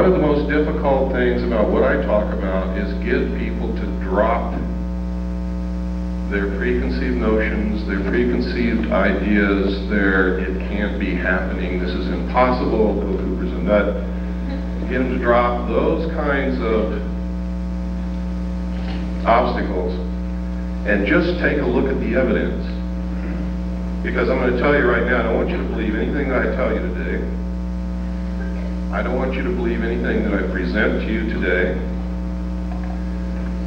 of the most difficult things about what I talk about is get people to drop their preconceived notions, their preconceived ideas, it can't be happening, this is impossible, Bill Cooper's a nut. Get them to drop those kinds of obstacles and just take a look at the evidence. Because I'm going to tell you right now, I don't want you to believe anything that I tell you today. I don't want you to believe anything that I present to you today.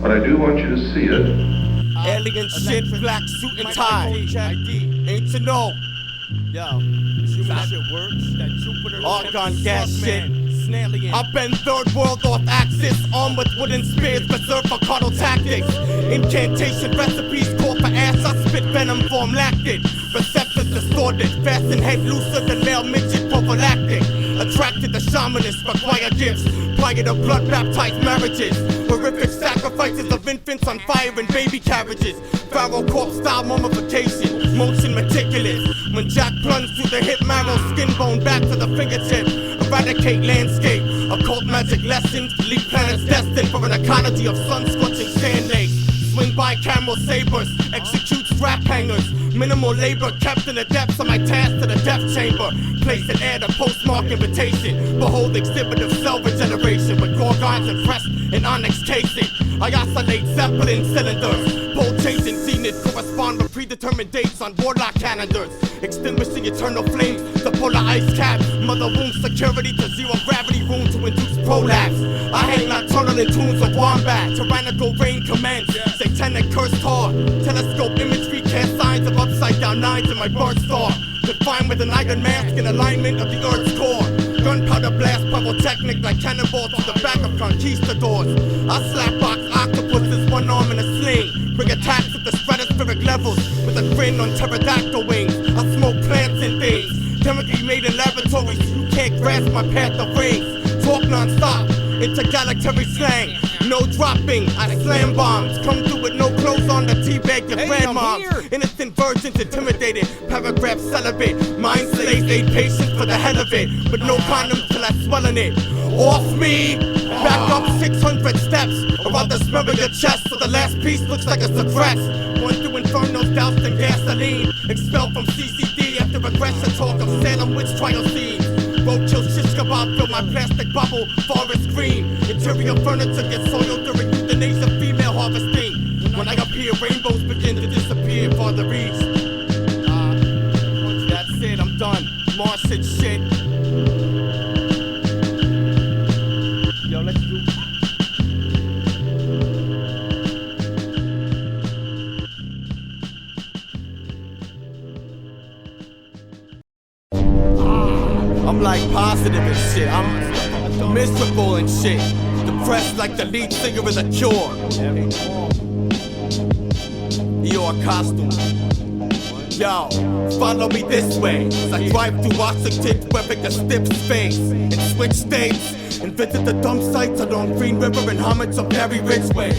But I do want you to see it. Alien shit, black suit and tie. Ain't you know? Yo, that shit works. Argon gas shit. I've been third world off axis, armed with wooden spears, reserved for carnal tactics. Incantation recipes call for ass, I spit venom form lactic. Receptors distorted, fasten head looser than male midget prophylactic. Attracted to shamanists, require gifts, prior to blood baptized marriages. Horrific sacrifices of infants on fire in baby carriages. Pharaoh corpse style mummification, motion meticulous. When Jack plunged through the hip marrow, skin bone back to the fingertip. Eradicate landscape, occult magic lessons. Leave planets destined for an ecology of sun-scorching sand lakes. Swing by camel sabers, execute strap hangers. Minimal labor kept in the depths of my task to the death chamber. Place and air the postmark invitation. Behold exhibit of cell regeneration with gorgons and pressed in onyx casing. I oscillate Zeppelin cylinders. Pole changing zenith correspond with predetermined dates on warlock calendars. Extinguishing eternal flames, the polar ice cap. Mother womb security to zero gravity room to induce prolapse. I hang nocturnal in tunes of wombat. Tyrannical rain commence, satanic curse taught. Telescope imagery cast signs of upside down nines in my birth star. Confined with an iron mask in alignment of the earth's core. Gunpowder blast pyrotechnic like cannonball to the back of conquistadors. I slapbox octopuses, one arm in a sling. Bring attacks at the stratospheric levels with a grin on pterodactyl wings. I smoke plants and things, chemically made in laboratories, so you can't grasp my path of rings. Talk non-stop, intergalactic slang. No dropping, I slam bombs. Come through with no clothes on to teabag your grandmoms. Innocent virgins intimidated, paragraph celibate. Mind slaves, aid patients for the hell of it. With no condoms till I swell in it. Off me, back up 600 steps. Or I'll smell your chest so the last piece looks like a suppress. Going through infernos doused in gasoline. Expelled from CCD after aggression talk of Salem witch trial scenes. Roadkill shish kebab fill my plastic bubble, forest green. Interior furniture gets soiled during euthanasia female harvesting. When I appear, rainbows begin to disappear for the reach. That's it, I'm done. Martian shit. Yo, let's do. I'm like positive and shit, I'm miserable and shit. Depressed like the lead singer is a cure. Your costume. Yo, follow me this way as I drive through Washington, wearing a stiff space and switch states and visit the dump sites along Green River and homage of Perry Ridgeway.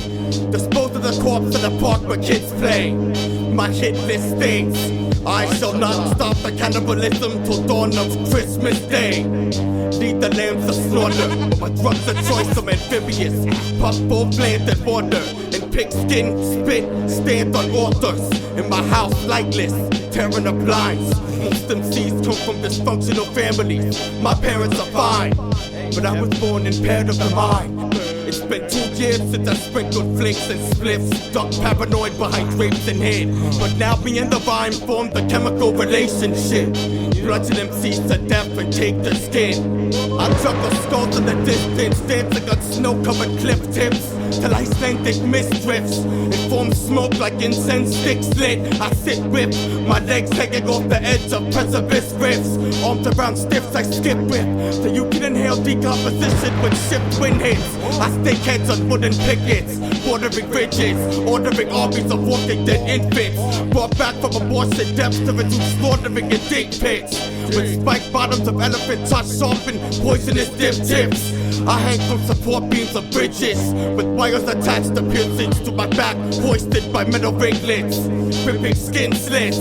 Dispose of the corpse in the park where kids play. My hit list states I shall not stop the cannibalism till dawn of Christmas Day. Lead the lambs to slaughter, but my drugs of choice are amphibious. Puff full planted water, and pigskin spit stand on altars. In my house lightless, tearing the blinds. Most MCs come from dysfunctional families. My parents are fine, but I was born impaired of the mind. It's been 2 years since I sprinkled flakes and spliffs, duck paranoid behind drapes and head. But now me and the rhyme formed a chemical relationship. Bludgeon MCs to death and take their skin. I juggle skulls in the distance, dancing on snow-covered cliff tips, till Icelandic mist drifts and forms smoke like incense sticks lit. I sit with my legs hanging off the edge of precipice rifts. Arms around stiffs I skip with, till you can inhale decomposition with shift wind hits. I stake heads on wooden pickets, bordering bridges, ordering armies of walking dead infants, brought back from abortion depths to reduce slaughtering in dick pits. With spiked bottoms of elephant touch sharpened poisonous dip tips. I hang from support beams of bridges, with wires attached to piercings to my back, hoisted by metal ringlets, ripping skin slits.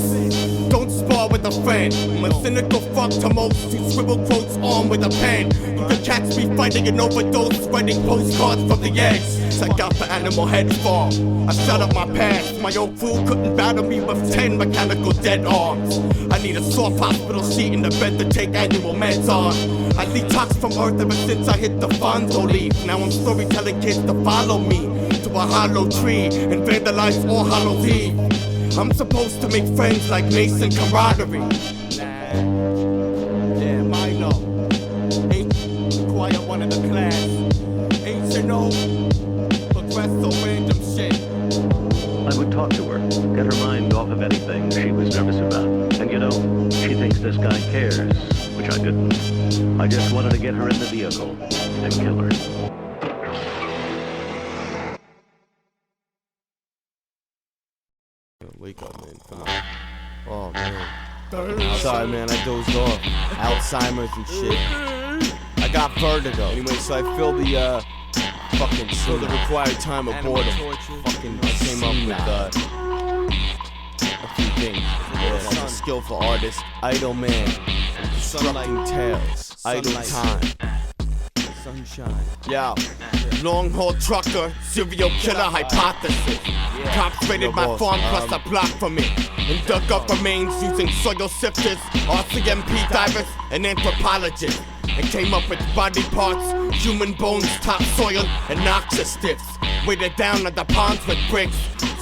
Don't spar with a friend. I'm a cynical fuck to most who scribble quotes on with a pen. You can catch me finding an overdose, writing postcards from the edge. Check out the animal head fall. I shut up my past. My old fool couldn't battle me with 10 mechanical dead arms. I need a soft hospital sheet in the bed to take annual meds on. I detox from earth ever since I hit the Fonzo leaf. Now I'm storytelling kids to follow me to a hollow tree and vandalize all Hallows Eve. I'm supposed to make friends like Mason camaraderie. Nah, damn, I know. Ain't the quiet one in the class. Ain't you know? Progresso random shit. I would talk to her, get her mind off of anything she was nervous about. And you know, she thinks this guy cares, which I didn't. I just wanted to get her in the vehicle and kill her. Wake up, man. Come on. Oh, man. Sorry, man. I dozed off. Alzheimer's and shit. I got vertigo. Anyway, so I filled the, the required time of boredom. Fucking came up with, a few things. Yeah, I'm a skillful artist. Idle man. Constructing tales. Idle time. Sunshine. Yeah. Long haul trucker, serial killer hypothesis. Cops raided my farm plus a block from it and dug up remains using soil sifters, RCMP divers, and anthropologists. And came up with body parts, human bones, topsoil, and noxious stiffs. Weighted down at the ponds with bricks.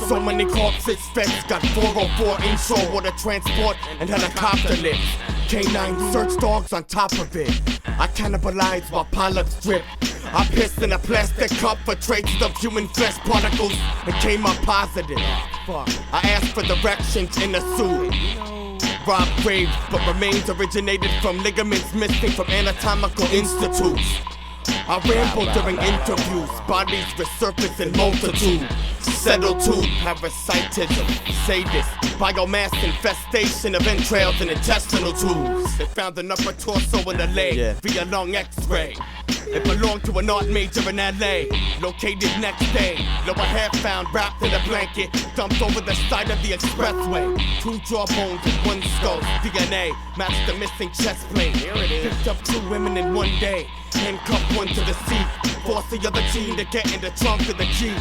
So many corpses feds got 404 inshore water transport and helicopter lifts. Canine search dogs on top of it. I cannibalize while polyps drip. I pissed in a plastic cup for traces of human flesh particles and came up positive. I asked for directions in the suit. Robbed graves, but remains originated from ligaments missing from anatomical institutes. I rambled during interviews, bodies resurface in multitude. Settle tooth, parasitism, sadist, biomass infestation of entrails and intestinal tubes. They found an upper torso in the leg via long x-ray. It belonged to an art major in LA, located next day. Lower half found wrapped in a blanket, dumped over the side of the expressway. 2 jawbones and 1 skull, DNA matched the missing chest plate. Here it is. Picked up 2 women in 1 day, handcuffed 1 to the seat, forced the other teen to get in the trunk of the Jeep.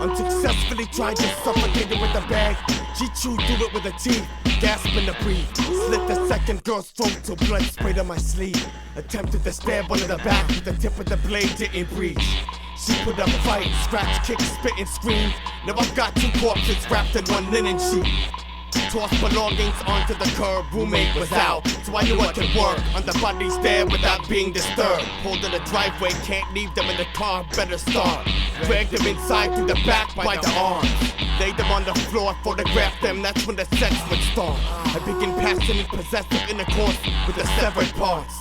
Unsuccessfully tried to suffocate it with a bag. She chewed through it with her teeth, gasping to breathe. Slit the second girl's throat till blood sprayed on my sleeve. Attempted to stab one in the back, but the tip of the blade didn't reach. She put up a fight, scratch, kick, spit, and scream. Now I've got 2 corpses wrapped in 1 linen sheet. Tossed belongings onto the curb, roommate was out, so I knew I could work on the bodies there without being disturbed. Pulled in the driveway, can't leave them in the car, better start. Dragged them inside through the back by the arms. Laid them on the floor, photographed them, that's when the sex would start. I began passionate, possessive intercourse with the severed parts.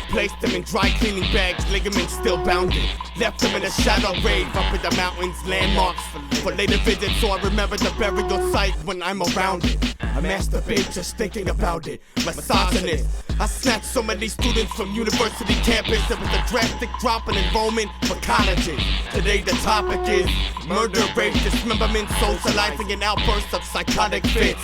Placed them in dry cleaning bags, ligaments still bounded. Left them in a shallow grave up in the mountains, landmarks for later visits, so I remember the burial site when I'm around it. I masturbate just thinking about it. Misogynist. I snatched so many students from university campus. There was a drastic drop in enrollment for colleges. Today the topic is murder, rape, dismemberment, socializing, and outbursts of psychotic fits.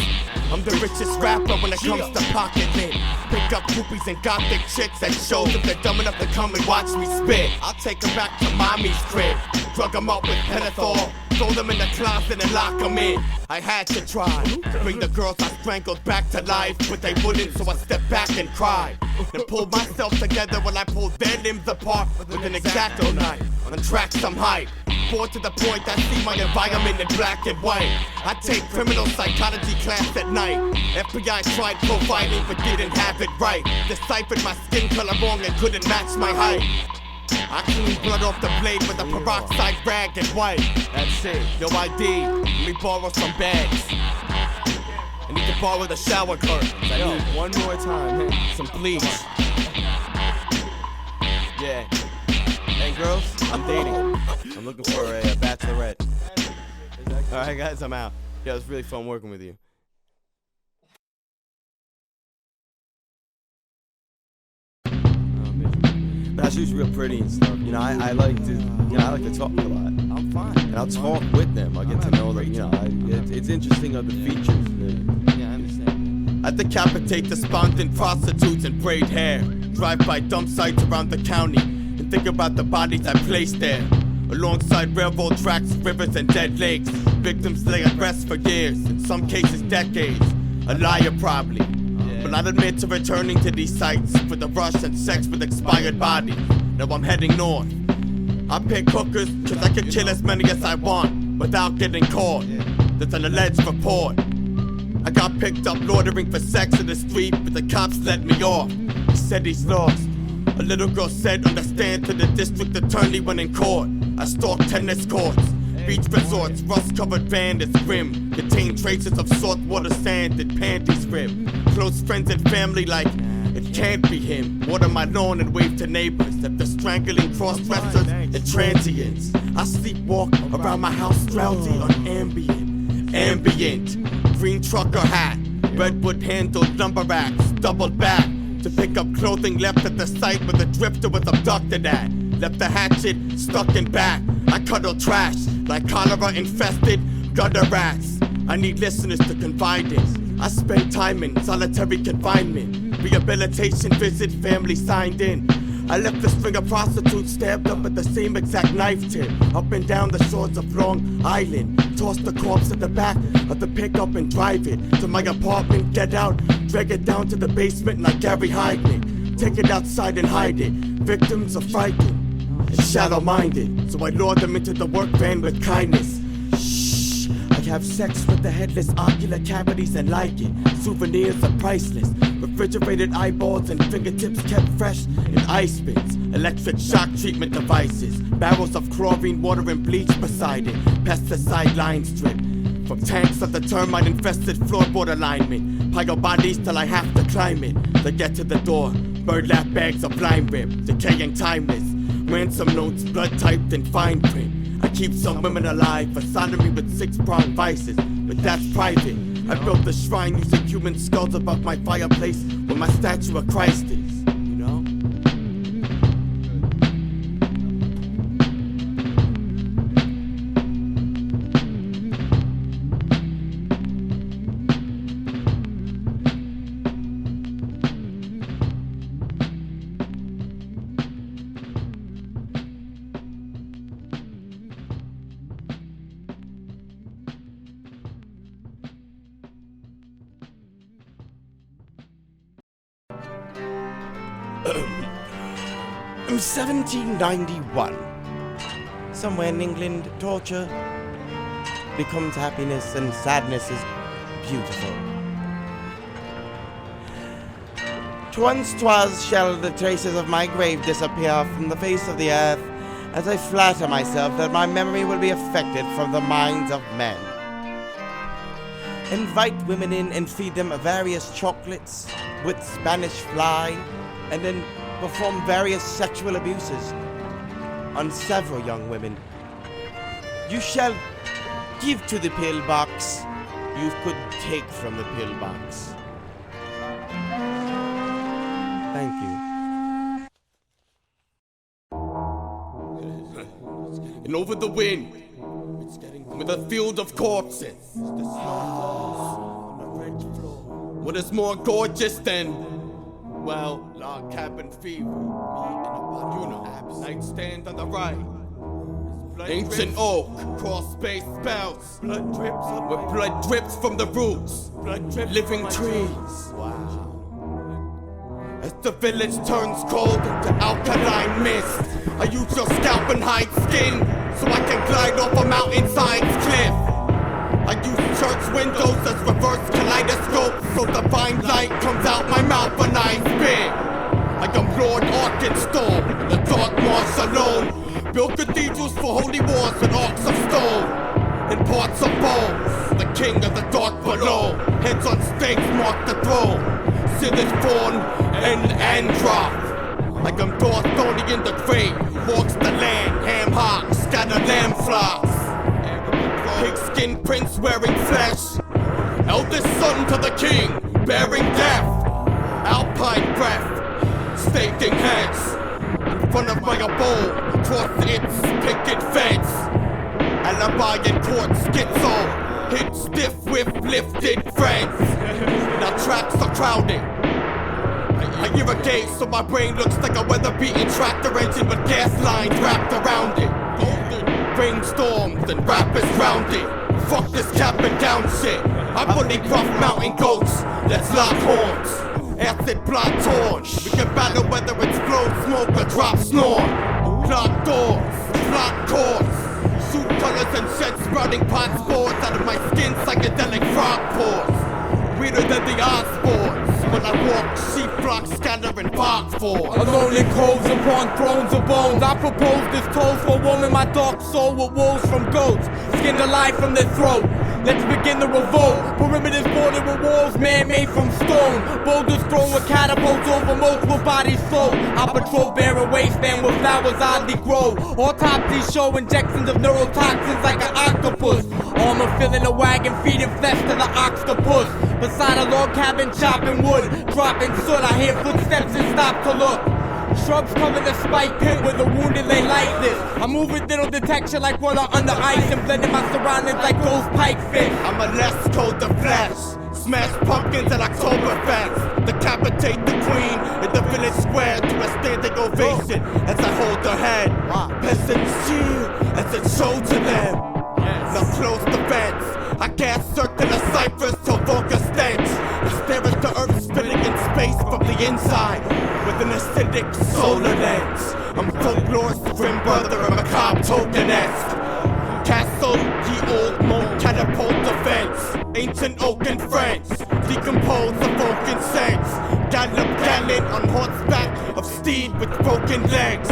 I'm the richest rapper when it comes to pocket mint. Pick up groupies and gothic chicks at shows if they're dumb enough to come and watch me spit. I'll take them back to mommy's crib, drug them up with pentothal, throw them in the closet and lock them in. I had to try, bring the girls I strangled back to life, but they wouldn't, so I stepped back and cried. Then pulled myself together when I pulled their limbs apart with an X-Acto knife. On tracks I'm hype, bored to the point I see my environment in black and white. I take criminal psychology class at night. FBI tried profiling but didn't have it right. Deciphered my skin color wrong and couldn't match my height. I clean blood off the blade with a peroxide rag and wipe. That's it, yo ID, let me borrow some bags. I need to borrow the shower curtains. I need one more time, some bleach. Yeah. Hey girls, I'm dating. I'm looking for a bachelorette. Alright guys, I'm out. Yeah, it was really fun working with you. But she's real pretty and stuff. You know, I like to talk a lot. I'm fine. And I'll talk with them. I'll get to know them. You know, it's interesting on the features. Yeah, I understand. I decapitate despondent prostitutes in braid hair. Drive by dump sites around the county and think about the bodies I placed there. Alongside railroad tracks, rivers, and dead lakes, victims lay at rest for years, in some cases decades. A liar probably, but I'd admit to returning to these sites for the rush and sex with expired bodies. Now I'm heading north. I pick hookers cause I can kill as many as I want without getting caught. That's an alleged report. I got picked up loitering for sex in the street, but the cops let me off. He said he's lost. A little girl said understand to the district attorney when in court. I stalked tennis courts, beach resorts, rust-covered van that's grim, contain traces of saltwater sand that panties rip. Close friends and family like, it can't be him. Water my lawn and wave to neighbors after strangling cross-dressers and transients. I sleepwalk around my house drowsy on ambient. Green trucker hat, redwood handled lumber racks, doubled back to pick up clothing left at the site where the drifter was abducted at. Left the hatchet stuck in back. I cuddle trash like cholera infested gutter rats. I need listeners to confide in. I spent time in solitary confinement. Rehabilitation visit, family signed in. I left the string of prostitutes stabbed up at the same exact knife tip. Up and down the shores of Long Island. Toss the corpse at the back of the pickup and drive it to my apartment. Get out, drag it down to the basement like Gary Heidnick. Take it outside and hide it. Victims are frightened and shallow-minded, so I lure them into the work van with kindness. Shh, I have sex with the headless ocular cavities and like it. Souvenirs are priceless. Refrigerated eyeballs and fingertips kept fresh in ice bins. Electric shock treatment devices. Barrels of chlorine water and bleach beside it. Pesticide line strip from tanks of the termite-infested floorboard alignment. Pile bodies till I have to climb it to get to the door. Burlap bags of lime rib, decaying timeless. Ransom notes, blood typed in fine print. I keep some women alive for sodomy with 6-pronged vices, but that's private. I built a shrine using human skulls above my fireplace where my statue of Christ is, you know? 1791. Somewhere in England, torture becomes happiness and sadness is beautiful. Twas shall the traces of my grave disappear from the face of the earth, as I flatter myself that my memory will be affected from the minds of men. Invite women in and feed them various chocolates with Spanish fly, and then perform various sexual abuses on several young women. You shall give to the pillbox, you could take from the pillbox. Thank you. And over the wind, with a field of corpses, the snow falls on the red floor. What is more gorgeous than, well, log cabin fever, me and a body, you know, nightstand on the right. Ancient oak, cross space spells, blood drips with blood drips from the roots, living trees. Wow. As the village turns cold into alkaline mist, I use your scalp and hide skin so I can glide off a mountainside's cliff. I use church windows as reverse kaleidoscopes so divine light comes out my mouth when I spit. I am Lord Arkansas, the dark marsh alone. Built cathedrals for holy wars with arcs of stone and parts of bones. The king of the dark below, heads on stakes mark the throne. Sinners born and Androth. I am Dorthonian the Great, walks the land, ham hocks, scatter lamb flocks. Pigskin prince wearing flesh, eldest son to the king, bearing death. Alpine breath, staking heads. In front of my abode, across its picket fence. Alibi in court schizo, Hit stiff with lifted friends. Now tracks are crowded. I irrigate so my brain looks like a weather-beaten tractor engine with gas lines wrapped around it. Brainstorms and rappers round it. Fuck this cap and down shit. I bully gruff mountain goats. Let's lock horns. Acid block torn. We can battle whether it's flow, smoke, or drop snore. Block doors, block cords. Shoot colors and shed sprouting pot spores out of my skin, psychedelic frog pores. Weirder than the Osbournes. When I walk, sheep flocks scattering fog for. Alone in coves upon thrones of bones, I propose this toast for a woman, my dark soul with wolves from goats, skinned alive from their throat. Let's begin the revolt. Perimeters bordered with walls, man-made from stone. Boulders thrown with catapults over multiple bodies float. I patrol barren wasteland where flowers oddly grow. Autopsies show injections of neurotoxins like an octopus. Armor filling a wagon, feeding flesh to the octopus. Beside a log cabin, chopping wood, dropping soot. I hear footsteps and stop to look. Shrubs cover the spike pit where the wounded lay lifeless. I move with little detection like water under ice and blending my surroundings like those pikefish. I'm a less cold the flash. Smash pumpkins at Oktoberfest. Decapitate the queen in the village square to a standing ovation as I hold her head. Peasants cheer as it showed to them. Now close the vents. I cast circular ciphers to evoke a stench. I stare at the earth spinning in space from the inside with an acidic solar lens. I'm folklore's grim brother of a macabre token-esque. Castle, ye old moat, catapult defense. Ancient oaken friends, decompose the folk incense. Gallop gallant on horseback of steed with broken legs.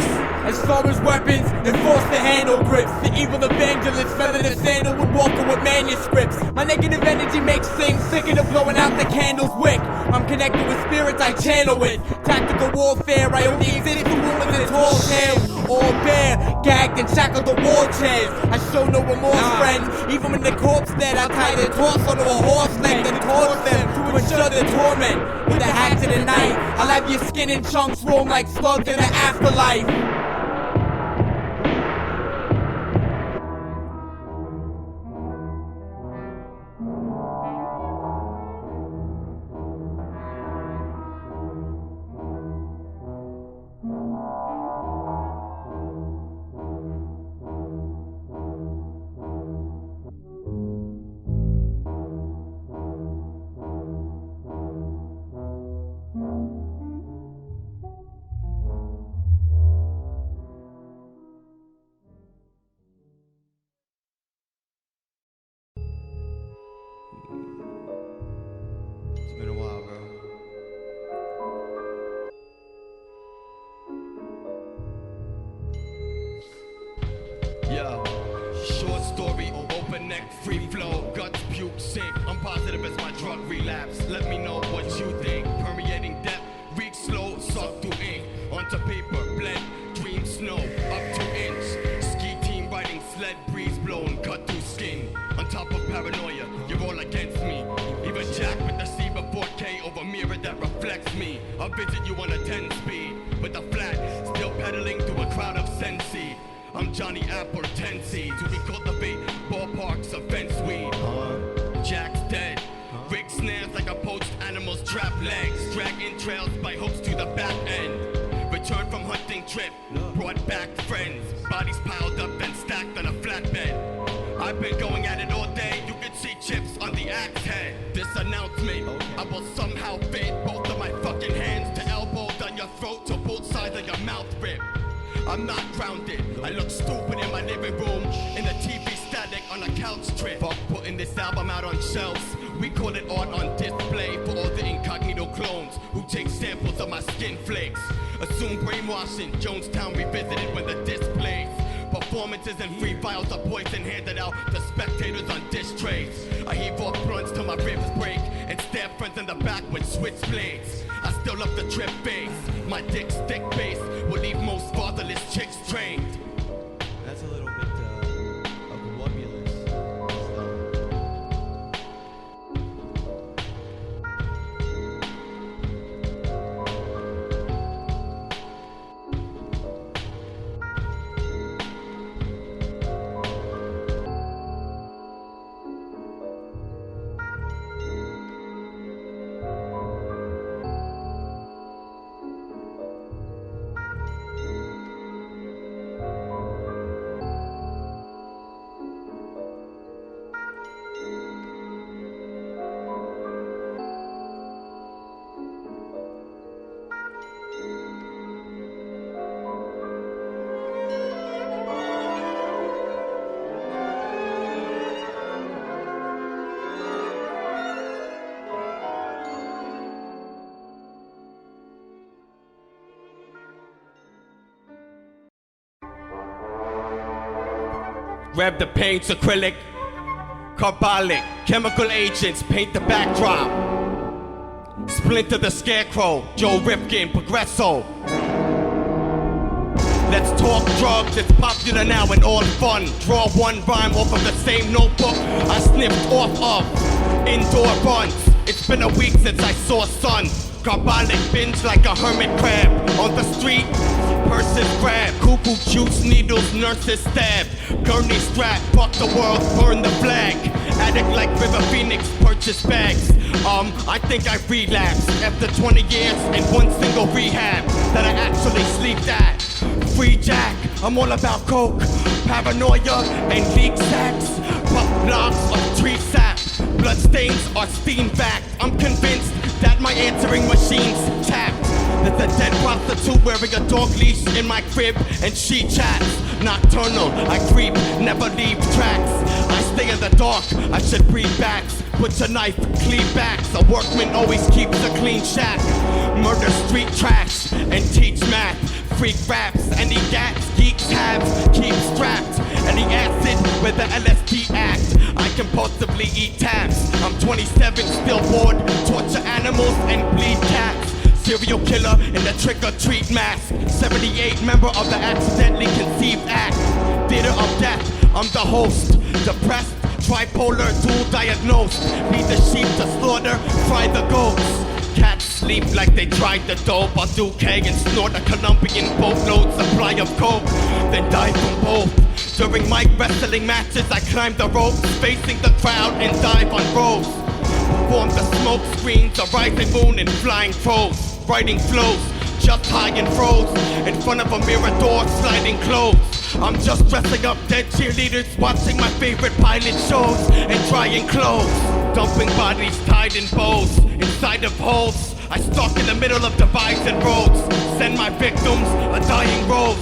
As far as weapons, enforce the handle grips. The evil evangelist, feather the sandalwood walker with manuscripts. My negative energy makes things sicker to blowing out the candle's wick. I'm connected with spirits, I channel it. Tactical warfare, I only exist to rumors and tall tales. All bare, gagged and shackled to war chairs. I show no remorse, friends. Even when the corpse dead, I tie their torso to a horse leg and torch them to ensure their torment. With the hatchet at night, I'll have your skin in chunks roam like slugs in the afterlife. It's been a while, bro. Yo, short story, open neck, free flow, guts, puke, sick. I'm positive as my drug relapse. Let me know what you think. Permeating depth, reek slow, suck through ink. Onto paper, blend, dream snow, up to inch. Ski team riding sled, breeze blown, cut through skin. On top of paranoia, you're all against me. Even Jack with the Receiver 4K over mirror that reflects me. I'll visit you on a 10 speed, with a flat, still pedaling through a crowd of sensi. I'm Johnny Apple, 10 seeds, we cultivate ballparks of fence weed. Jack's dead, rig snares like a poached animal's trap legs, dragging trails by hooks to the back end. Returned from hunting trip, brought back friends, bodies piled up and stacked on a flatbed. I've been going at it all day, you can see chips on the axe head. This announcement, I will somehow fit both of my fucking hands to elbow down your throat till both sides of your mouth rip. I'm not grounded, I look stupid in my living room, in the TV static on a couch trip. Fuck putting this album out on shelves, we call it art on display for all the incognito clones who take samples of my skin flakes. Assume brainwashing, Jonestown revisited when the disc plays. Performances and free files are poison handed out to spectators on dish trays. I heave off blunts till my ribs break and stab friends in the back with switchblades. I still love the trip face, my dick stick base will leave most fatherless chicks trained. That's a little bit of wobulous stuff. Grab the paints, acrylic, carbolic, chemical agents, paint the backdrop. Splinter the scarecrow, Joe Rifkin, Progresso. Let's talk drugs, it's popular now and all fun. Draw one rhyme off of the same notebook I sniffed off of. Indoor runs, it's been a week since I saw sun. Carbolic binge like a hermit crab. On the street, purses grab. Cuckoo juice needles, nurses stab. Gurney strap, fuck the world, burn the flag. Addict like River Phoenix, purchase bags. I think I relapsed after 20 years in one single rehab that I actually sleeped at. Free Jack, I'm all about coke, paranoia and leak sacks. Puff blocks of tree sap, bloodstains are steam back. I'm convinced that my answering machine's tapped. There's a dead prostitute wearing a dog leash in my crib and she chats. Nocturnal, I creep, never leave tracks. I stay in the dark, I should breathe bats. Put your knife, clean backs. A workman always keeps a clean shack. Murder street trash and teach math. Freak raps, any gats, geeks have, keep strapped. Any acid with the LSD act. I compulsively eat tabs. I'm 27, still bored. Torture animals and bleed cats. Serial killer in the trick-or-treat mask. 78, member of the accidentally conceived act. Theater of death, I'm the host. Depressed, tripolar, dual diagnosed. Lead the sheep to slaughter, fry the goats. Cats sleep like they tried the dope. I'll do K and snort a Colombian boatload supply of coke, then die from both. During mic wrestling matches, I climb the ropes, facing the crowd and dive on ropes. Perform the smoke screens, a rising moon and flying crows. Writing flows, just high and froze. In front of a mirror door, sliding clothes. I'm just dressing up dead cheerleaders, watching my favorite pilot shows and trying clothes. Dumping bodies tied in bows, inside of holes. I stalk in the middle of divides and roads. Send my victims a dying rose.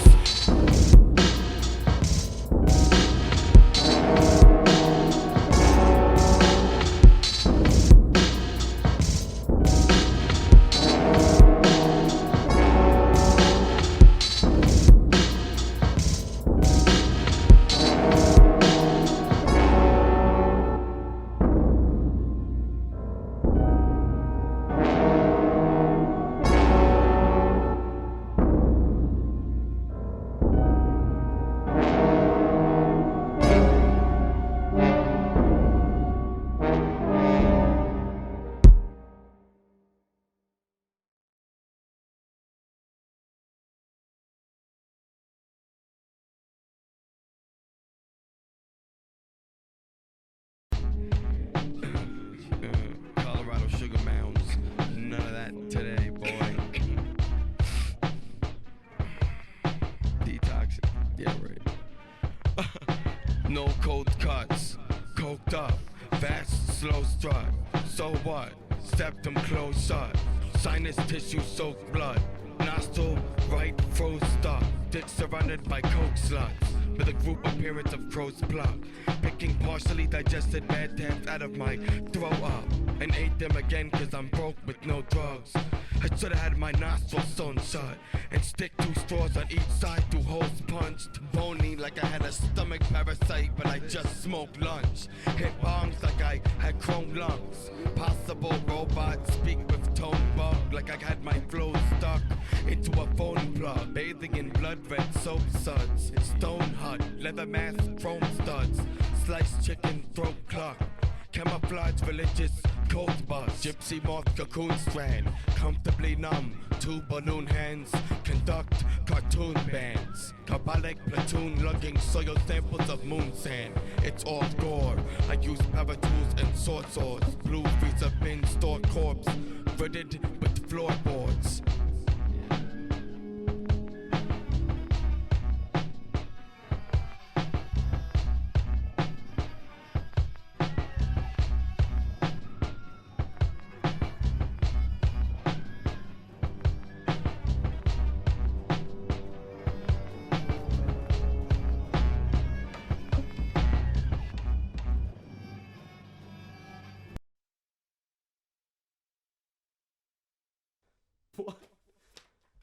Colorado sugar mounds, none of that today, boy. Detoxing, yeah right. No cold cuts, coked up, fast, slow strut. So what? Septum closed shut. Sinus tissue soaked blood. Nostril right froze stuck. Dick surrounded by coke sluts. With a group appearance of crow's pluck. Picking partially digested bad taps out of my throw up. And ate them again cause I'm broke with no drugs. I should've had my nostrils sewn shut. And stick 2 straws on each side, 2 holes punched. Bony like I had a stomach parasite, but I just smoked lunch. Hit bongs like I had chrome lungs. Possible robot, speak with tone bug like I had my flow stuck into a phone plug. Bathing in blood red soap suds. Stone hut, leather mask, chrome studs. Sliced chicken, throat cluck. Camouflage religious cold buzz. Gypsy moth cocoon strand. Comfortably numb, 2 balloon hands. Conduct cartoon bands. Carbolic platoon lugging soil samples of moon sand. It's all gore. I use power tools and sword swords. Blue freezer bin stored corpse. Fitted with floorboards. What?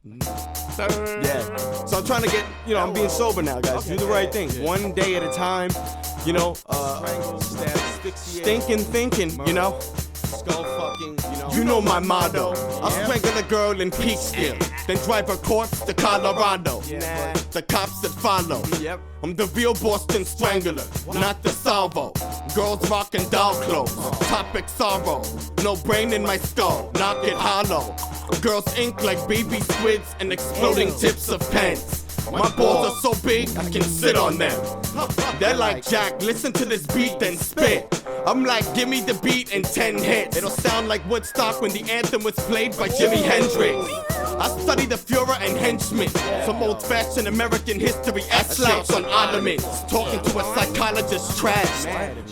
Yeah. So I'm trying to get, you know, I'm being sober now, guys. Do the right thing. One day at a time. You know, stinking thinking, you know. Skull fucking, you know my motto. I'll strangle a girl in peak still, then drive her corpse to Colorado. The cops that follow. I'm the real Boston Strangler, not the salvo. Girls rockin' doll clothes, topic sorrow. No brain in my skull, knock it hollow. Girls ink like baby squids and exploding tips of pens. My balls are so big, I can sit on them. They're like, Jack, listen to this beat, then spit. I'm like, give me the beat in 10 hits. It'll sound like Woodstock when the anthem was played by Jimi Hendrix. I study the Führer and henchmen, some old-fashioned American history slouch on ottomans. Talking to a psychologist trash,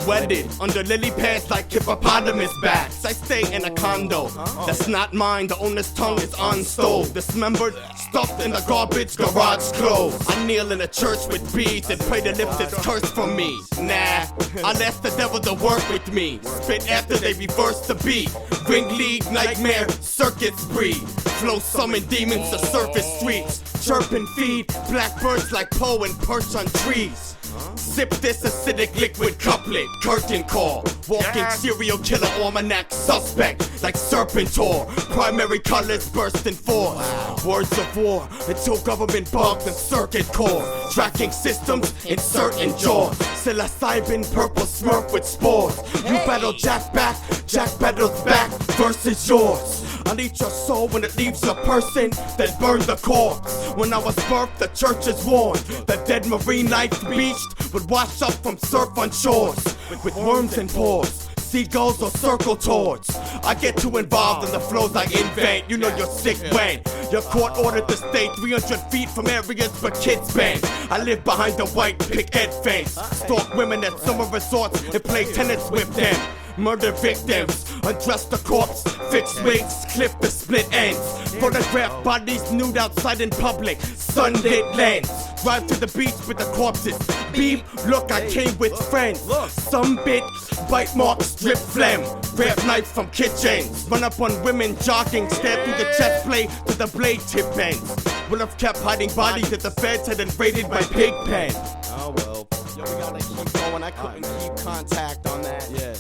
wedded under lily pads like hippopotamus bats. I stay in a condo that's not mine. The owner's tongue is unstowed, dismembered, stuffed in the garbage garage clothes. I kneel in a church with beads and pray to lift its curse from me. Nah, I'll ask the devil to work with me. Spit after they reverse the beat. Ringlead, nightmare, circuits breed. Flow summon demons to surface streets. Chirp and feed blackbirds like Poe and perch on trees. Sip this acidic liquid couplet, curtain call. Walking serial killer almanac suspect like Serpentor. Primary colors bursting forth. Words of war until government bugs and circuit core. Tracking systems insert in jaws. Psilocybin purple smurf with spores. You battle Jack back, Jack battles back versus yours. I'll eat your soul when it leaves your person, then burn the corpse. When I was birthed, the church is warned. The dead marine life beached would wash up from surf on shores with worms and pores. Seagulls or circle towards. I get too involved in the flows I invent. You know you're sick when your court ordered to stay 300 feet from areas where kids bang. I live behind the white picket fence. Stalk women at summer resorts and play tennis with them. Murder victims, undress the corpse, fix wigs, clip the split ends. Photograph bodies nude outside in public, sunlit lens. Drive to the beach with the corpses. Beep, look, I came with friends. Some bit, bite marks, drip phlegm. Grab knife from kitchens. Run up on women jogging, stab through the chest plate to the blade tip ends. Would have kept hiding bodies if the feds had invaded my pig pen. Oh well, yo, we gotta keep going. I couldn't keep contact on that. Yeah.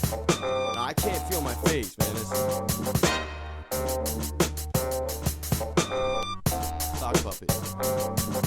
I can't feel my face, man. Sock puppet.